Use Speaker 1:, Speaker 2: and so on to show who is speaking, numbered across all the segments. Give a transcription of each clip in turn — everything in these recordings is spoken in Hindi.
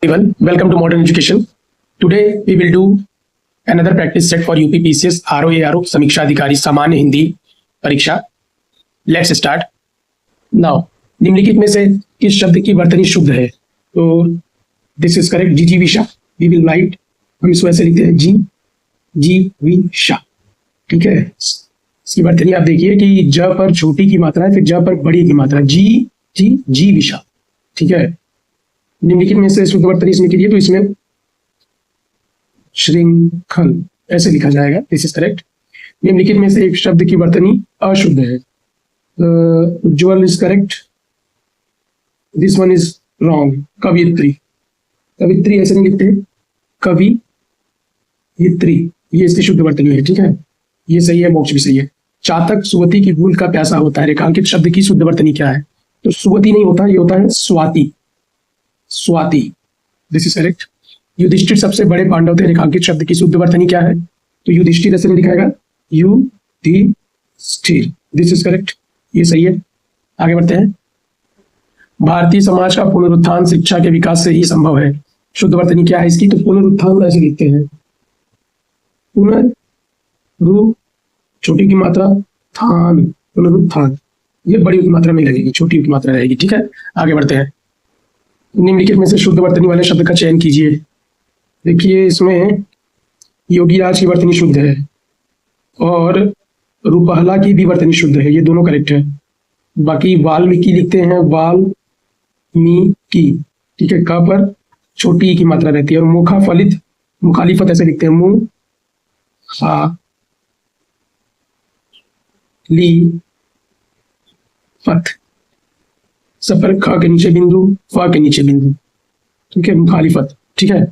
Speaker 1: Everyone, welcome to Modern Education. Today we will do another practice set for UP PCS ROARO समीक्षा अधिकारी सामान्य हिंदी परीक्षा. Let's start. Now, निम्नलिखित में से किस शब्द की वर्तनी शुद्ध है? तो दिस इज करेक्ट. जिजीविषा. वी विल राइट, हम इसको ऐसे लिखते हैं जीविषा. ठीक है. इसकी वर्तनी आप देखिए कि ज पर छोटी की मात्रा है, फिर ज पर बड़ी की मात्रा. जीविषा. ठीक है. निम्नलिखित में से शुद्ध वर्तनी इसमें कीजिए तो इसमें श्रृंखल ऐसे लिखा जाएगा. This is correct. निम्नलिखित में से एक शब्द की वर्तनी अशुद्ध है. उज्ज्वल is correct. This one is wrong. कवियत्री. कवित्री ऐसे नहीं लिखते, कवियत्री. ये इसकी शुद्ध वर्तनी है. ठीक है, ये सही है. मोक्ष भी सही है. चातक सुवती की भूल का प्यासा होता है. रेखांकित शब्द की शुद्ध वर्तनी क्या है? तो सुवती नहीं होता, ये होता है Swati. Swati. This is correct. Yudhishthir सबसे बड़े पांडव थे. रेखांकित शब्द की शुद्ध वर्तनी क्या है? तो युधिष्ठिर ऐसे नहीं लिखाएगा, युधिष्ठिर. This is correct. ये सही है. आगे बढ़ते हैं. भारतीय समाज का पुनरुत्थान शिक्षा के विकास से ही संभव है. शुद्ध वर्तनी क्या है इसकी? तो पुनरुत्थान ऐसे लिखते हैं. पुनरु छोटी की मात्रा, थान, पुनरुत्थान. ये बड़ी की मात्रा नहीं लगेगी, छोटी की मात्रा रहेगी. ठीक है, आगे बढ़ते हैं. निम्नलिखित में से शुद्ध वर्तनी वाले शब्द का चयन कीजिए. देखिए, इसमें योगीराज की वर्तनी शुद्ध है और रूपहला की भी वर्तनी शुद्ध है. ये दोनों करेक्ट है. बाकी वाल्मीकि लिखते हैं, वाल्मीकि. ठीक है, क पर छोटी की मात्रा रहती है. और मुखाफलित, मुखालिफत ऐसे लिखते हैं, मुखालिफत. सफर ख के नीचे बिंदु, फ के नीचे बिंदु. ठीक है, मुखालिफत. ठीक है,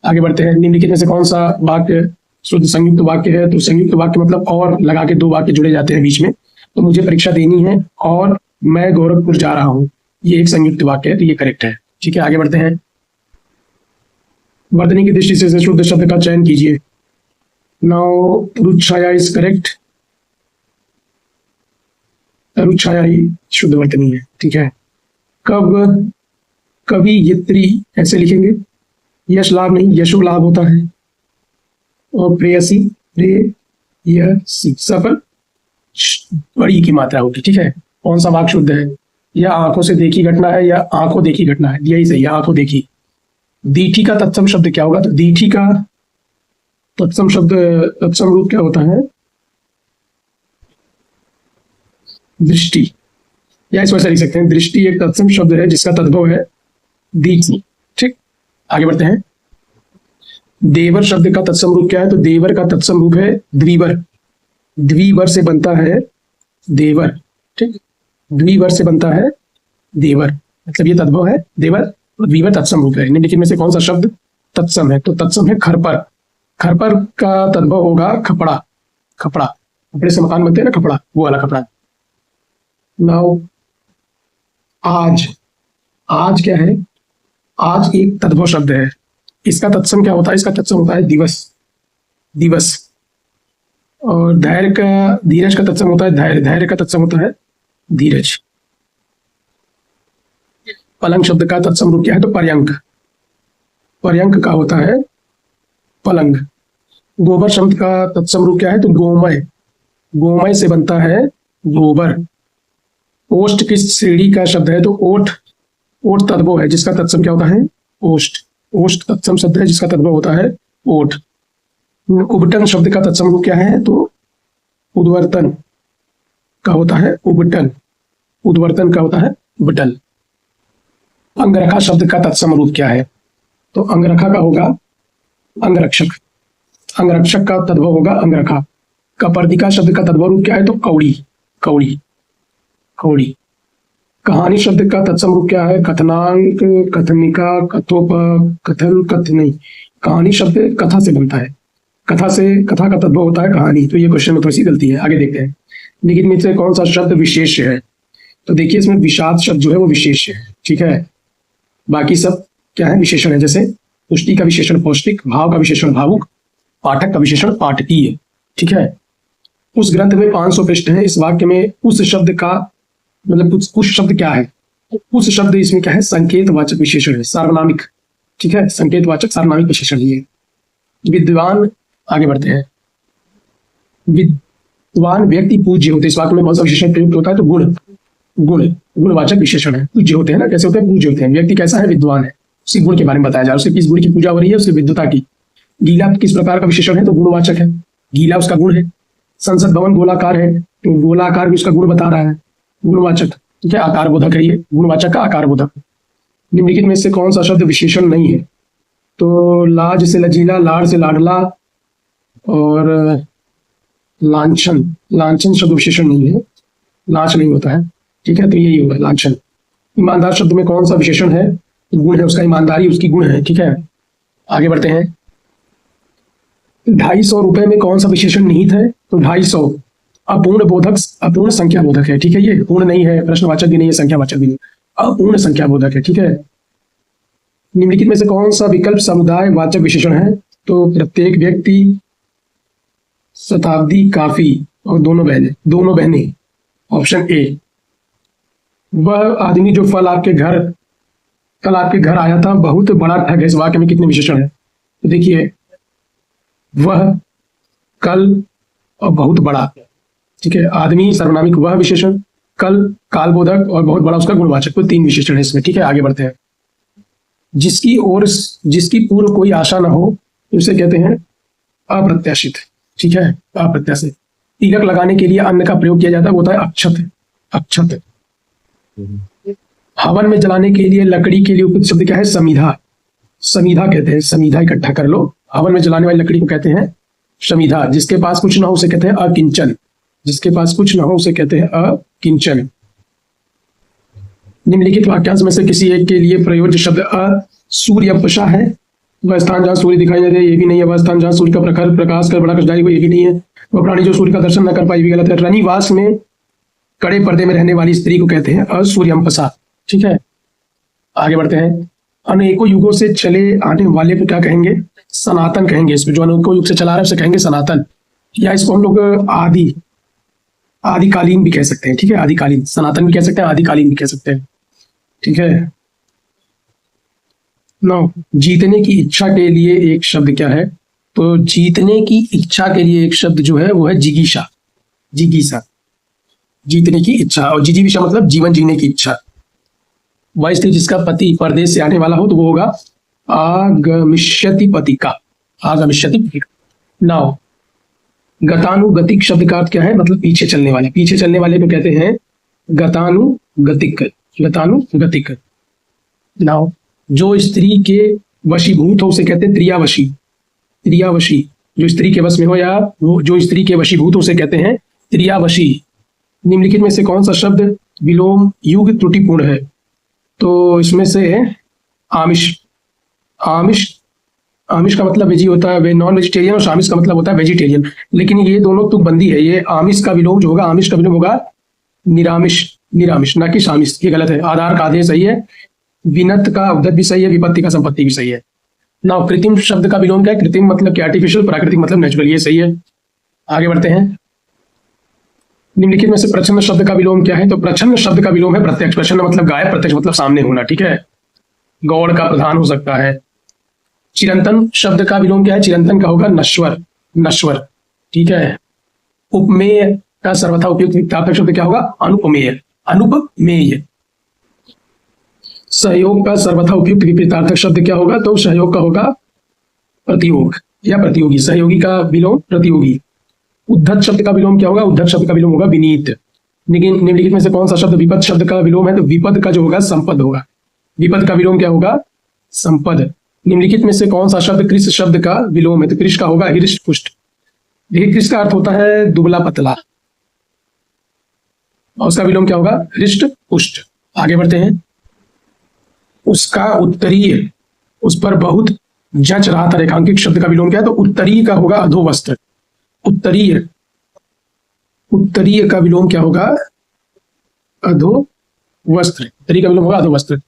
Speaker 1: आगे बढ़ते हैं. निम्नलिखित में से कौन सा वाक्य शुद्ध संयुक्त वाक्य है? तो संयुक्त वाक्य मतलब और लगा के दो वाक्य जुड़े जाते हैं बीच में. तो मुझे परीक्षा देनी है और मैं गोरखपुर जा रहा हूं. ये एक संयुक्त वाक्य है, तो ये करेक्ट है. ठीक है, आगे बढ़ते हैं. वर्तनी की दृष्टि से शुद्ध शब्द का चयन कीजिए. नाउ रुच्छाया इज करेक्ट. रुच्छाया ही शुद्ध वर्तनी है. ठीक है. कब, कवियत्री ऐसे लिखेंगे. यश लाभ नहीं, यशो लाभ होता है. और प्रेयसी, प्रेयसी. सफल बड़ी की मात्रा होगी. ठीक है. कौन सा वाक्य शुद्ध है? या आंखों से देखी घटना है या आंखों देखी घटना है. यही सही है, आंखों देखी. दीठी का तत्सम शब्द क्या होगा? तो दीठी का तत्सम शब्द, तत्सम रूप क्या होता है? दृष्टि. या इस वजह लिख सकते हैं, दृष्टि एक तत्सम शब्द है जिसका तद्भव है दीठी. ठीक, आगे बढ़ते हैं. देवर शब्द का तत्सम रूप क्या है? तो देवर का तत्सम रूप है द्विवर. द्विवर से बनता है देवर. ठीक, द्विवर से बनता है देवर, मतलब ये तद्भव है देवर. और द्विवर तत्सम रूप है. निम्नलिखित में से कौन सा शब्द तत्सम है? तो तत्सम है खरपर. खरपर का तद्भव होगा खपड़ा. खपड़ा, कपड़े से मकान बनते हैं ना, खपड़ा, वो वाला खपड़ा. नाउ आज. आज क्या है? आज एक तद्भव शब्द है. इसका तत्सम क्या होता है? इसका तत्सम होता है दिवस. दिवस. और धैर्य का, धीरज का तत्सम होता है धैर्य. धैर्य का तत्सम होता है धीरज. पलंग शब्द का तत्सम रूप क्या है? तो पर्यंक. पर्यंक का होता है पलंग. गोबर शब्द का तत्सम रूप क्या है? तो गोमय. गोमय से बनता है गोबर. ओष्ठ किस श्रेणी का शब्द है? तो ओठ. ओठ तद्भव है जिसका तत्सम क्या होता है? ओष्ठ. ओष्ठ तत्सम शब्द है जिसका तद्भव होता है ओठ. उबटन शब्द का तत्सम रूप क्या है? तो उद्वर्तन का होता है उबटन. उद्वर्तन का होता है उबटन. अंगरखा शब्द का तत्सम रूप क्या है? तो अंगरखा का होगा अंगरक्षक. अंगरक्षक का तद्भव होगा अंगरखा. कपर्दिका शब्द का तद्भव रूप क्या है? तो कौड़ी. कौड़ी. कौड़ी. कहानी शब्द का तत्सम रूप क्या है? कथनांक, कथनिका, कथोप, कथन, कथनी. कहानी शब्द कथा से बनता है. कथा से, कथा का तद्भव होता है कहानी. तो ये क्वेश्चन में थोड़ी सी गलती है. आगे देखते हैं. लेकिन में से कौन सा शब्द विशेष है? तो देखिए, इसमें विषाद शब्द जो है वो विशेष है. ठीक है, बाकी सब क्या है? विशेषण है. जैसे पुष्टि का विशेषण पौष्टिक, भाव का विशेषण भावुक, पाठक का विशेषण पाठकीय. ठीक है. उस ग्रंथ में 500 पृष्ठ हैं. इस वाक्य में उस शब्द का मतलब उस शब्द क्या है? उस शब्द इसमें क्या है? संकेत वाचक विशेषण है, सार्वनामिक. ठीक है, संकेतवाचक सार्वनामिक विशेषण ये। विद्वान, आगे बढ़ते हैं। विद्वान व्यक्ति पूज्य होते हैं। इस वाक्य में कौन सा विशेषण प्रयुक्त होता है? तो गुण, गुणवाचक विशेषण है। पूज्य होते हैं ना, कैसे होते हैं? पूज्य होते हैं। व्यक्ति कैसा है? विद्वान है। उसी गुण के बारे में बताया जा रहा है, उसके किस गुण की पूजा हो रही है? उसकी विद्वता की। गीला किस प्रकार का विशेषण है? तो गुणवाचक है, गीला उसका गुण है। संसद भवन गोलाकार है, तो गोलाकार भी उसका गुण बता रहा है, गुणवाचक। ठीक है, आकार बोधक है ये, गुणवाचक का आकार बोधक। निम्नलिखित में से कौन सा शब्द विशेषण नहीं है? तो लाज से लजीला, लाड़ से लाडला, और लांछन, लांछन शब्द विशेषण नहीं है, लांच नहीं होता है। ठीक है, तो यही होगा लांछन। ईमानदार शब्द में कौन सा विशेषण है? गुण है उसका, ईमानदारी उसकी गुण है। ठीक है, आगे बढ़ते हैं। 250 रुपए में कौन सा विशेषण निहित है? तो 250 अपूर्ण बोधक, अपूर्ण संख्या बोधक है। ठीक है, ये पूर्ण नहीं है, प्रश्नवाचक भी नहीं है, संख्यावाचक भी नहीं, अपूर्ण संख्या बोधक है। ठीक है, निम्नलिखित में से कौन सा विकल्प समुदाय वाचक विशेषण है? तो प्रत्येक व्यक्ति, शताब्दी, काफी और दोनों बहनें। Option A. वह आदमी जो कल आपके घर आया था बहुत बड़ा ठग है। इस वाक्य में कितने विशेषण है? तो देखिए, वह, कल और बहुत बड़ा। ठीक है, आदमी सर्वनामिक वह विशेषण, कल कालबोधक और बहुत बड़ा उसका गुणवाचक। तो 3 विशेषण है इसमें। ठीक है, आगे बढ़ते हैं। जिसकी पूर्व कोई आशा न हो उसे कहते हैं अप्रत्याशित। ठीक है, अप्रत्याशित। तिलक लगाने के लिए अन्न का प्रयोग किया जाता है, वो होता है अक्षत, अक्षत। हवन में जलाने के लिए लकड़ी के लिए उपयुक्त शब्द क्या है? समीधा, समीधा कहते हैं। समीधा इकट्ठा कर लो। हवन में जलाने वाली लकड़ी को कहते हैं समीधा। जिसके पास कुछ ना हो उसे कहते हैं अकिंचन, जिसके पास कुछ ना हो उसे कहते हैं अकिंचन। निम्नलिखित वाक्यांश में से किसी एक के लिए प्रयोज्य शब्द असूर्यपशा है। वह स्थान जहाँ सूर्य दिखाई न दे, ये भी नहीं है। वह स्थान जहाँ सूर्य का प्रखर प्रकाश कर बड़ा कष्टदायी हो, ये भी नहीं है। वह प्राणी जो सूर्य का दर्शन न कर पाए, भी गलत है। रनिवास में कड़े पर्दे में रहने वाली स्त्री को कहते हैं असूर्यपशा। ठीक है, आगे बढ़ते हैं। अनेकों युगों से चले आने वाले को क्या कहेंगे? सनातन कहेंगे। इसमें जो अनेकों युग से चला रहा है उसे कहेंगे सनातन, या इसको हम लोग आदिकालीन भी कह सकते हैं। ठीक है, आदिकालीन, सनातन भी कह सकते हैं, आदिकालीन भी कह सकते हैं। ठीक है। 9, जीतने की इच्छा के लिए एक शब्द क्या है? तो जीतने की इच्छा के लिए एक शब्द जो है वो है जिगीषा, जिगीषा, जीतने की इच्छा। और जिजीविषा मतलब जीवन जीने की इच्छा। वह स्त्री जिसका पति परदेश से आने वाला हो तो वो होगा आगमिष्यति पतिका, आगमिष्यति पतिका। 9, गतानुगतिक शब्द का अर्थ क्या है? मतलब पीछे चलने वाले। पीछे चलने वाले को कहते हैं गतानुगतिक, गतानुगतिक। 9, जो स्त्री के वशीभूत हो उसे कहते हैं त्रियावशी, त्रियावशी। जो स्त्री के वश में हो या वो जो स्त्री के वशीभूत हो उसे कहते हैं त्रियावशी। निम्नलिखित में से कौन सा शब्द विलोम युग त्रुटिपूर्ण है? तो इसमें से आमिष, आमिष, आमिष का मतलब वेजी होता है, नॉन वेजिटेरियन, और शामिश का मतलब होता है वेजिटेरियन। लेकिन ये दोनों तुकबंदी है। ये आमिष का विलोम जो होगा, आमिष का विलोम होगा निरामिष, निरामिष, ना कि शामिश। ये गलत है। आधार का आदेश सही है, विनत का उद्धत भी सही है, विपत्ति का संपत्ति भी सही है। ना, कृत्रिम शब्द का विलोम क्या है? कृत्रिम मतलब कि आर्टिफिशियल, प्राकृतिक मतलब नेचुरल। ये सही है। आगे बढ़ते हैं। निम्नलिखित में से प्रच्छन्न शब्द का विलोम क्या है? तो प्रच्छन्न शब्द का विलोम है प्रत्यक्ष। प्रच्छन्न मतलब गायब, प्रत्यक्ष मतलब सामने होना। ठीक है, गौड़ का प्रधान हो सकता है। चिरंतन शब्द का विलोम क्या है? चिरंतन का होगा नश्वर, नश्वर। ठीक है। उपमेय का सर्वथा उपयुक्त विज्ञापक शब्द क्या होगा? अनुपमेय, अनुपमेय। सहयोग का सर्वथा उपयुक्त विपरीतार्थक शब्द क्या होगा? तो सहयोग का होगा प्रतियोग या प्रतियोगी। सहयोगी का विलोम प्रतियोगी। उद्धत शब्द का विलोम क्या होगा? उद्धत शब्द का विलोम होगा विनीत। लेकिन निम्नलिखित में से कौन सा शब्द विपद शब्द का विलोम है? तो विपद का जो होगा संपद होगा। विपद का विलोम क्या होगा? संपद। निम्नलिखित में से कौन सा शब्द कृष शब्द का विलोम है? तो कृष का होगा हृष्ट पुष्ट। देखिए, कृष का अर्थ होता है दुबला पतला, और उसका विलोम क्या होगा? हृष्ट पुष्ट। आगे बढ़ते हैं। उसका उत्तरीय, उस पर बहुत जच रहा था रेखांकित शब्द का विलोम क्या है? तो उत्तरीय का होगा अधोवस्त्र। उत्तरीय, उत्तरीय का विलोम क्या होगा? अधोवस्त्र। उत्तरीय का विलोम होगा अधोवस्त्र।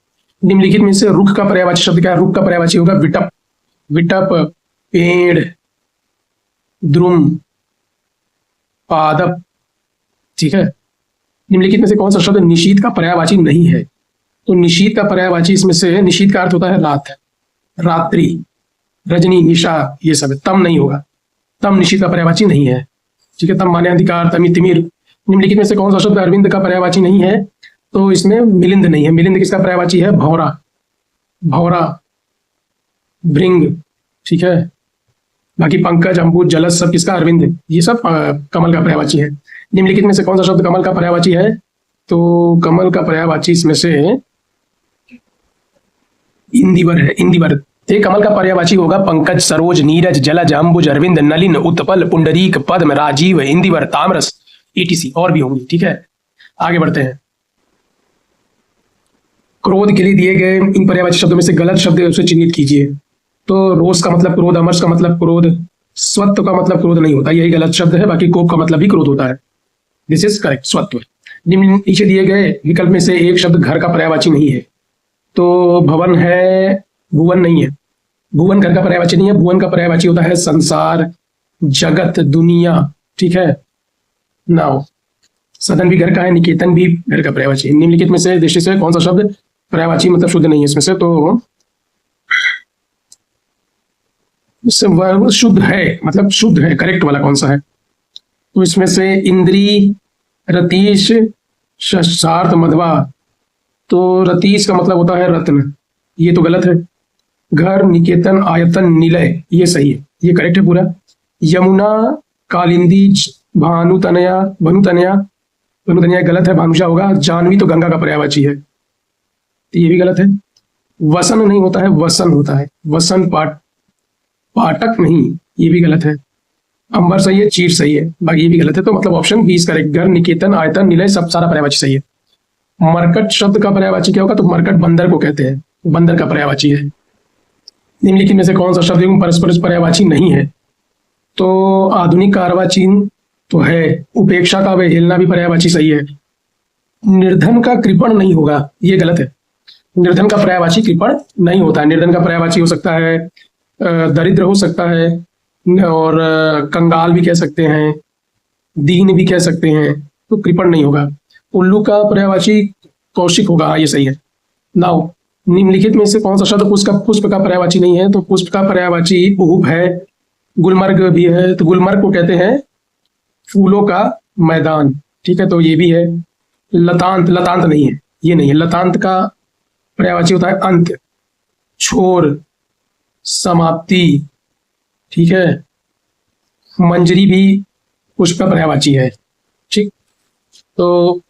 Speaker 1: निम्नलिखित में से रुख का पर्यायवाची शब्द क्या है? रुख का पर्यायवाची होगा विटप, विटप, पेड़, द्रुम, पादप। ठीक है। निम्नलिखित में से कौन सा शब्द निशीथ का पर्यायवाची नहीं है? तो निशीथ का पर्यायवाची इसमें से, निशीथ का अर्थ होता है रात, रात्रि, रजनी, निशा, ये सब है। तम नहीं होगा, तम निशित का पर्यायवाची नहीं है। ठीक है, तम माने अंधकार, तमी, तिमिर। निम्नलिखित में से कौन सा शब्द अरविंद का पर्यायवाची नहीं है? तो इसमें मिलिंद नहीं है। मिलिंद किसका पर्यायवाची है? भौरा, भौरा, भृंग। ठीक है, बाकी पंकज, अंबुज, जलस सब किसका? अरविंद। ये सब कमल का पर्यायवाची है। निम्नलिखित में से कौन सा शब्द कमल का पर्यायवाची है? तो कमल का पर्यायवाची इसमें से इंदिवर है। इंदिवर ते कमल का पर्यायवाची होगा पंकज, सरोज, नीरज, जलज, अंबुज, अरविंद, नलिन, उत्पल, पुंडरीक, पद्म, राजीव, इंदिवर, ताम्रस, ईटीसी और भी होंगी। ठीक है, आगे बढ़ते हैं। क्रोध के लिए दिए गए इन पर्यायवाची शब्दों में से गलत शब्द उसे चिन्हित कीजिए। तो रोष का मतलब क्रोध, अमर्ष का मतलब क्रोध, स्वत्व का मतलब क्रोध नहीं होता, यही गलत शब्द है। बाकी कोप का मतलब भी क्रोध होता है। दिस इज करेक्ट, स्वत्व। नीचे दिए गए विकल्प में से एक शब्द घर का पर्यायवाची नहीं है। तो भवन है, भुवन नहीं है। भुवन घर का पर्यायवाची नहीं है। भुवन का पर्यायवाची होता है संसार, जगत, दुनिया। ठीक है, नाउ सदन भी घर का है, निकेतन भी घर का पर्यायवाची। निम्नलिखित में से दृष्टि से कौन सा शब्द पर्यायवाची मतलब शुद्ध नहीं है इसमें से? तो शुद्ध है, मतलब शुद्ध है, करेक्ट वाला कौन सा है? तो इसमें से इंद्री, रतीश, शस्त्रार्थ, मधवा। तो रतीश का मतलब होता है रत्न, ये तो गलत है। घर, निकेतन, आयतन, निलय, ये सही है, ये करेक्ट है पूरा। यमुना, कालिंदी, भानुतनया, भानुतनया, भानुतनया गलत है, भानुषा होगा। जानवी तो गंगा का पर्यायवाची है, तो ये भी गलत है। वसन नहीं होता है, वसन होता है। वसन पाठक नहीं, ये भी गलत है। अंबर सही है, चीर सही है, बाकी ये भी गलत है। तो मतलब ऑप्शन 20 करेक्ट। घर, निकेतन, आयतन, निलय सब सारा पर्यायवाची सही है। मरकट शब्द का पर्यायवाची क्या होगा? तो मरकट बंदर को कहते हैं, बंदर का पर्यायवाची है। निम्नलिखित में से कौन सा शब्द परस्पर पर्यायवाची नहीं है? तो आधुनिक का अर्वाचीन तो है। उपेक्षा का अवहेलना भी पर्यायवाची सही है। निर्धन का कृपण नहीं होगा, ये गलत है। निर्धन का पर्यायवाची कृपण नहीं होता है। निर्धन का पर्यायवाची हो सकता है दरिद्र हो सकता है, और कंगाल भी कह सकते हैं, दीन भी कह सकते हैं, तो कृपण नहीं होगा। उल्लू का पर्यायवाची कौशिक होगा, ये सही है। नाउ निम्नलिखित में से कौन सा शब्द पुष्प का पर्यायवाची नहीं है? तो पुष्प का पर्यायवाची उहुप है, गुलमर्ग भी है। तो गुलमर्ग को कहते हैं फूलों का मैदान। ठीक है, तो ये भी है। लतांत, लतांत नहीं है, ये नहीं है। लतांत का पर्यायवाची होता है अंत, छोर, समाप्ति। ठीक है, मंजरी भी पुष्प का पर्यायवाची है। ठीक, तो